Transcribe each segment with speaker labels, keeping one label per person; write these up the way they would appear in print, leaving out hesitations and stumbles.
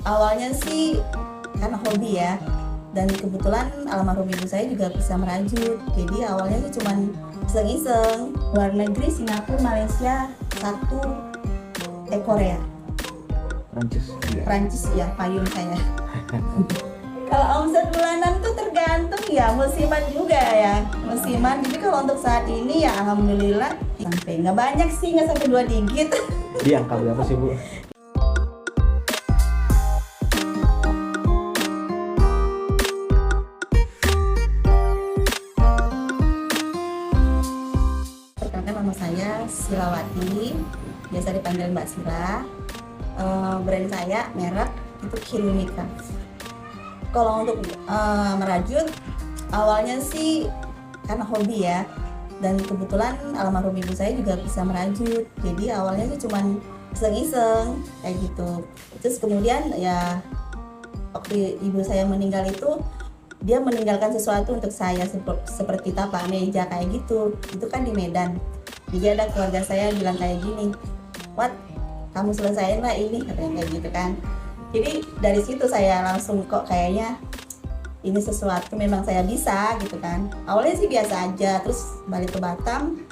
Speaker 1: Awalnya sih karena hobi ya, dan kebetulan almarhum ibu saya juga bisa merajut. Jadi awalnya sih cuman iseng-iseng, luar negeri, Singapura, Malaysia, satu Korea,
Speaker 2: Prancis. Iya.
Speaker 1: Prancis ya payung saya. Kalau omset bulanan tuh tergantung ya musiman juga ya, musiman. Jadi kalau untuk saat ini ya alhamdulillah sampai nggak banyak sih, nggak sampai 2 digit.
Speaker 2: Di angka berapa sih, Bu?
Speaker 1: Perkenalkan, nama saya Silawati, biasa dipanggil Mbak Sila. Brand saya merek itu Kilunika. Kalau untuk merajut, awalnya sih karena hobi ya, dan kebetulan almarhum ibu saya juga bisa merajut. Jadi awalnya sih cuman iseng-iseng kayak gitu. Terus kemudian ya waktu ibu saya meninggal itu, dia meninggalkan sesuatu untuk saya seperti tapak meja kayak gitu. Itu kan di Medan. Jadi ada keluarga saya bilang kayak gini, "Wat, kamu selesaiin lah ini," katanya kayak gitu kan. Jadi dari situ saya langsung kok kayaknya ini sesuatu memang saya bisa gitu kan. Awalnya sih biasa aja, terus balik ke Batam,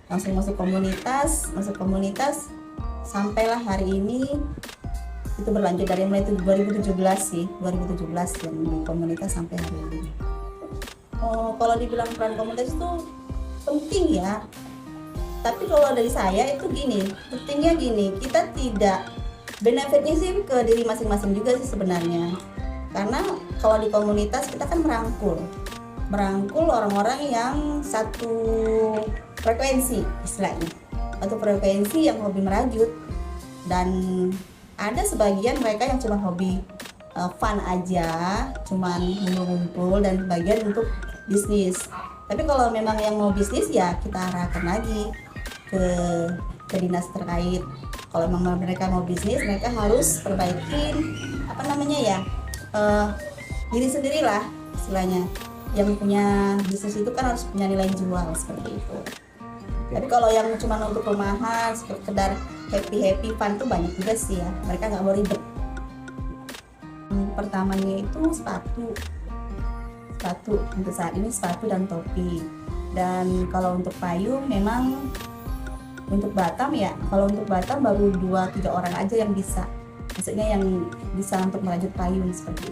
Speaker 1: langsung masuk komunitas, sampailah hari ini. Itu berlanjut dari mulai 2017 sih, 2017 yang di komunitas sampai hari ini. Kalau dibilang peran komunitas itu penting ya, tapi kalau dari saya itu gini, pentingnya gini, kita tidak, benefitnya sih ke diri masing-masing juga sih sebenarnya. Karena kalau di komunitas kita kan merangkul orang-orang yang satu frekuensi istilahnya, atau frekuensi yang hobi merajut. Dan ada sebagian mereka yang cuma hobi fun aja, cuman ngumpul-ngumpul, dan sebagian untuk bisnis. Tapi kalau memang yang mau bisnis ya kita arahkan lagi ke dinas terkait. Kalau memang mereka mau bisnis, mereka harus perbaikin diri sendirilah istilahnya. Yang punya bisnis itu kan harus punya nilai jual seperti itu. Tapi kalau yang cuma untuk rumahan, sekedar happy fun tuh banyak juga sih ya. Mereka nggak mau ribet. Pertamanya itu sepatu untuk saat ini, sepatu dan topi. Dan kalau untuk payung memang untuk Batam ya, kalau untuk Batam baru 2-3 orang aja yang bisa, maksudnya yang bisa untuk merajut payung seperti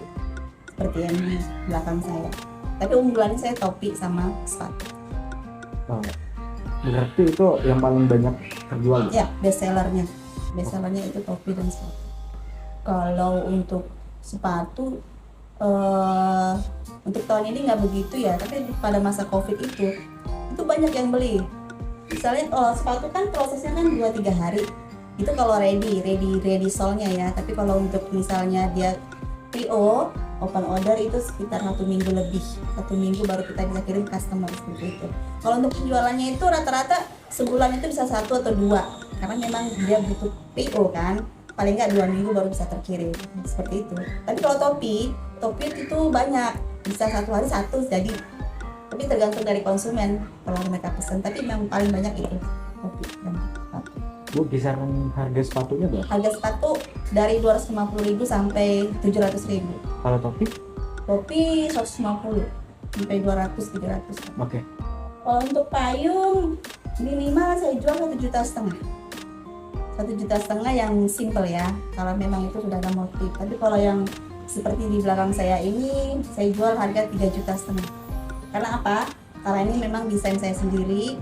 Speaker 1: yang di belakang saya. Tapi unggulannya saya topi sama sepatu.
Speaker 2: Oh, berarti itu yang paling banyak terjual?
Speaker 1: Ya, best sellernya itu topi dan sepatu. Kalau untuk sepatu untuk tahun ini nggak begitu ya, tapi pada masa COVID itu banyak yang beli. Misalnya sepatu kan prosesnya kan 2-3 hari. Itu kalau ready solnya ya. Tapi kalau untuk misalnya dia PO, open order, itu sekitar 1 minggu lebih. 1 minggu baru kita bisa kirim customer seperti itu. Kalau untuk penjualannya itu rata-rata sebulan itu bisa 1 atau 2. Karena memang dia butuh PO kan. Paling nggak 2 minggu baru bisa terkirim. Seperti itu. Tapi kalau topi itu banyak. Bisa 1 hari 1 jadi. Tapi tergantung dari konsumen kalau mereka pesan. Tapi memang paling banyak itu topi dan sepatu.
Speaker 2: Bu, kisaran harga sepatunya berapa?
Speaker 1: Harga sepatu dari 250.000 sampai 700.000.
Speaker 2: Kalau topi?
Speaker 1: Topi 150 sampai 200-300.
Speaker 2: Oke.
Speaker 1: Kalau untuk payung minimal saya jual 1,5 juta. 1,5 juta yang simple ya, kalau memang itu sudah ada motif. Tapi kalau yang seperti di belakang saya ini, saya jual harga 3,5 juta. Karena apa? Karena ini memang desain saya sendiri,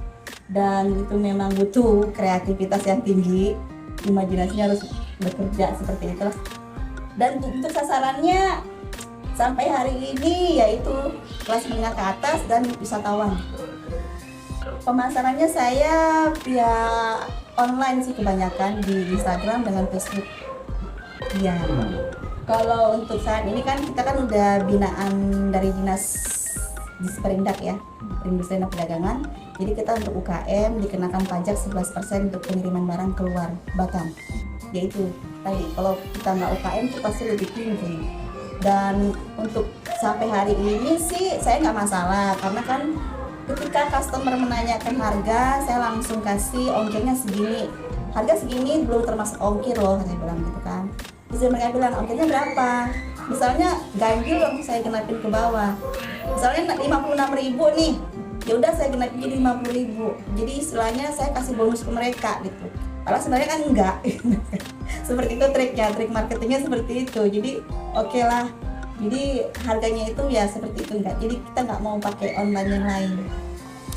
Speaker 1: dan itu memang butuh kreativitas yang tinggi, imajinasinya harus bekerja seperti itu. Dan untuk sasarannya sampai hari ini yaitu kelas menengah ke atas dan wisatawan. Pemasarannya saya via online sih kebanyakan, di Instagram dengan Facebook. Iya. Kalau untuk saat ini kan kita kan udah binaan dari dinas Disperindak ya, Perindustrian dan Perdagangan. Jadi kita untuk UKM dikenakan pajak 11% untuk pengiriman barang keluar Batam. Yaitu tadi kalau kita nggak UKM itu pasti lebih tinggi. Dan untuk sampai hari ini sih saya nggak masalah, karena kan ketika customer menanyakan harga, saya langsung kasih ongkirnya segini. Harga segini belum termasuk ongkir loh, saya bilang gitu kan. Terus mereka bilang ongkirnya berapa, misalnya ganjil dong saya genapin ke bawah, misalnya 56.000 nih, ya udah saya genapin jadi 50.000, jadi istilahnya saya kasih bonus ke mereka gitu. Padahal sebenarnya kan enggak. Seperti itu triknya, trik marketingnya seperti itu. Jadi oke lah, jadi harganya itu ya seperti itu, enggak, jadi kita nggak mau pakai online yang lain,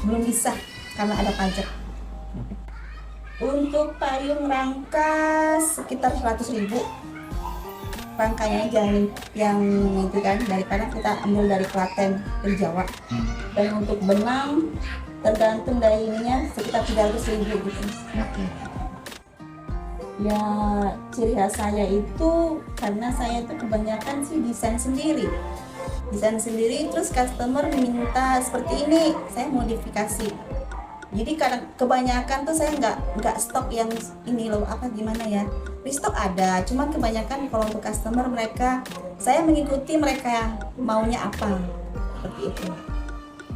Speaker 1: belum bisa karena ada pajak. Untuk payung rangka sekitar 100.000 rangkanya aja yang itu kan, daripada kita ambil dari Klaten dari Jawa. Dan untuk benang tergantung dari ininya sekitar 300.000 gitu. Ya ciri khas saya itu karena saya itu kebanyakan sih desain sendiri, terus customer minta seperti ini saya modifikasi. Jadi kadang kebanyakan tuh saya nggak stok yang ini loh, apa gimana ya, restock ada, cuman kebanyakan kalau untuk customer mereka saya mengikuti mereka maunya apa, seperti itu.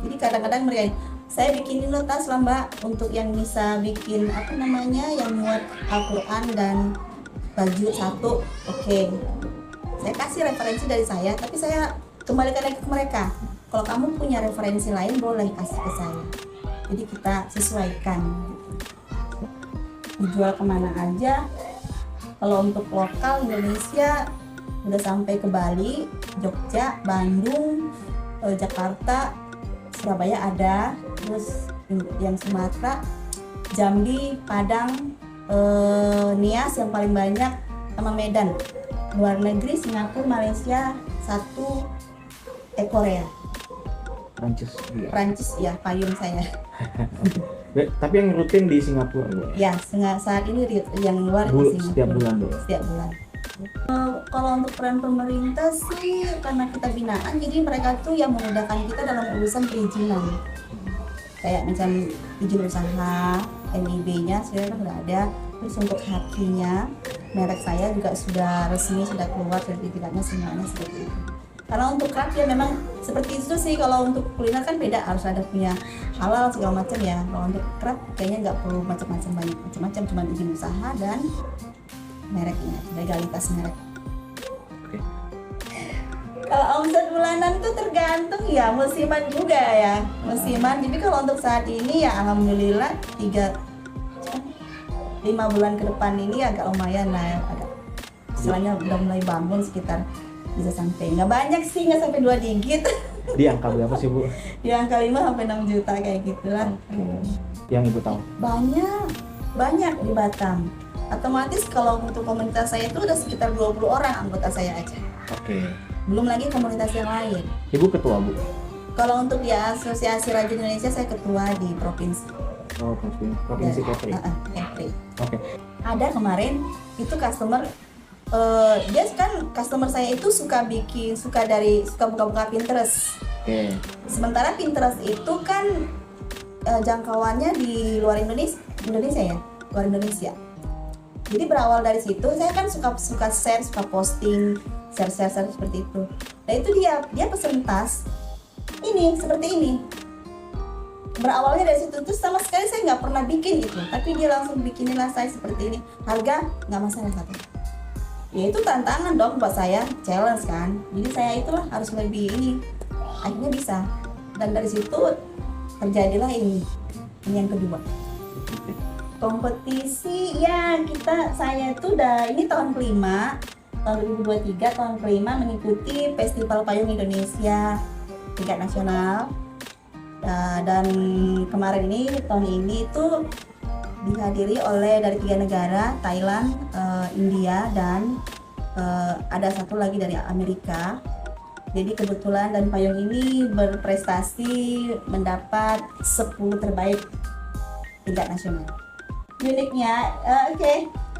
Speaker 1: Jadi kadang-kadang mereka, saya bikinin lo tas lah mbak, untuk yang bisa bikin apa namanya yang muat Al-Quran dan baju satu, oke. Saya kasih referensi dari saya, tapi saya kembalikan lagi ke mereka, kalau kamu punya referensi lain boleh kasih ke saya. Jadi kita sesuaikan, dijual kemana aja. Kalau untuk lokal Indonesia udah sampai ke Bali, Jogja, Bandung, Jakarta, Surabaya ada, terus yang Sumatera, Jambi, Padang, Nias yang paling banyak, sama Medan. Luar negeri Singapura, Malaysia, Korea. Prancis ya payung saya.
Speaker 2: Tapi yang rutin di Singapura
Speaker 1: ya? Ya, saat ini yang luar di Singapura.
Speaker 2: Setiap bulan
Speaker 1: Setiap bulan. Kalau untuk peran pemerintah sih karena kita binaan, jadi mereka tuh yang memudahkan kita dalam urusan perizinan. Kayak macam izin usaha, MIB-nya sebenarnya udah ada. Terus untuk HACCP-nya, merek saya juga sudah resmi, sudah keluar sertifikatnya semuanya seperti itu. Karena untuk craft ya memang seperti itu sih. Kalau untuk kuliner kan beda, harus ada punya halal segala macam ya. Kalau untuk craft kayaknya nggak perlu macam-macam, banyak macam-macam, cuma izin usaha dan mereknya, legalitas merek. Kalau omset bulanan tuh tergantung ya, musiman juga ya, musiman. Jadi kalau untuk saat ini ya alhamdulillah 5 bulan ke depan ini agak lumayan lah, agak istilahnya udah mulai bangun, sekitar bisa sampai, nggak banyak sih, nggak sampai 2 digit.
Speaker 2: Di angka berapa sih Bu?
Speaker 1: Di angka 5 sampai 6 juta kayak gitulah.
Speaker 2: Yang Ibu tahu? Banyak di Batam. Otomatis kalau untuk komunitas saya itu udah sekitar 20 orang anggota saya aja. Oke.
Speaker 1: Belum lagi komunitas yang lain.
Speaker 2: Ibu ketua Bu?
Speaker 1: Kalau untuk di Asosiasi Rajin Indonesia saya ketua di provinsi.
Speaker 2: Oh, provinsi Kepri.
Speaker 1: Kepri.
Speaker 2: Oke.
Speaker 1: Ada kemarin itu customer, dia kan customer saya itu suka buka-buka Pinterest.
Speaker 2: Oke.
Speaker 1: Sementara Pinterest itu kan jangkauannya di luar Indonesia ya, luar Indonesia. Jadi berawal dari situ, saya kan suka share, suka posting, share seperti itu. Nah itu dia pesen tas ini seperti ini. Berawalnya dari situ, terus sama sekali saya nggak pernah bikin itu, tapi dia langsung bikinilah saya seperti ini. Harga nggak masalah satu. Ya itu tantangan dong buat saya, challenge kan. Jadi saya itulah harus lebih ini. Akhirnya bisa. Dan dari situ terjadilah ini yang kedua. Kompetisi ya saya itu udah ini tahun kelima, tahun 2023 tahun kelima mengikuti Festival Payung Indonesia tingkat nasional. Dan kemarin tahun ini itu dihadiri oleh dari 3 negara, Thailand, India, dan ada satu lagi dari Amerika. Jadi kebetulan dan payung ini berprestasi mendapat 10 terbaik tingkat nasional. Uniknya,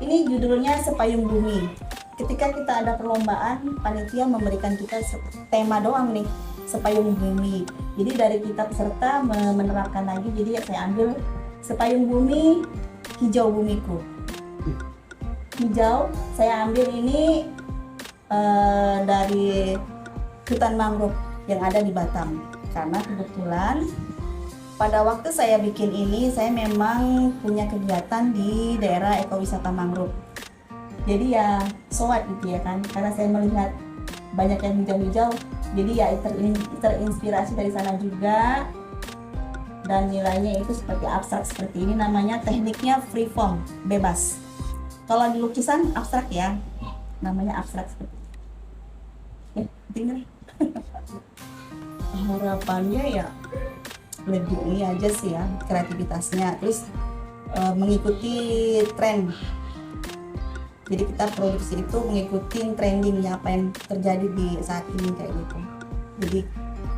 Speaker 1: ini judulnya Sepayung Bumi. Ketika kita ada perlombaan, panitia memberikan kita tema doang nih, Sepayung Bumi. Jadi dari kita peserta menerapkan lagi, jadi saya ambil Sepayung Bumi, Hijau Bumiku. Hijau, saya ambil ini dari hutan mangrove yang ada di Batam. Karena kebetulan pada waktu saya bikin ini, saya memang punya kegiatan di daerah ekowisata mangrove. Jadi ya soat gitu ya kan, karena saya melihat banyak yang hijau-hijau, jadi ya terinspirasi dari sana juga. Dan nilainya itu seperti abstrak seperti ini, namanya tekniknya freeform, bebas. Kalau di lukisan abstrak ya, namanya abstrak seperti ini. Ya, dengar. Harapannya ya lebih ini aja sih ya, kreativitasnya, terus mengikuti tren. Jadi kita produksi itu mengikuti trendingnya apa yang terjadi di saat ini kayak gitu. Jadi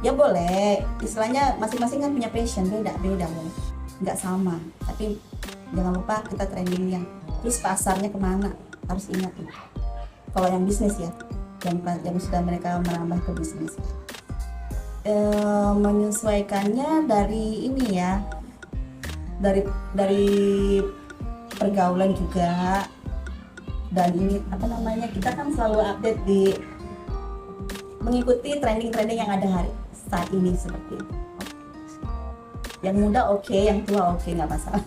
Speaker 1: ya boleh, istilahnya masing-masing kan punya passion, beda boleh, nggak sama. Tapi jangan lupa kita trendingnya. Terus pasarnya kemana, harus ingat itu. Kalau yang bisnis ya, yang sudah mereka merambah ke bisnis. Menyesuaikannya dari ini ya, dari pergaulan juga. Dan ini apa namanya, kita kan selalu update mengikuti trending yang ada saat ini seperti itu. Yang muda oke, yang tua oke, nggak masalah.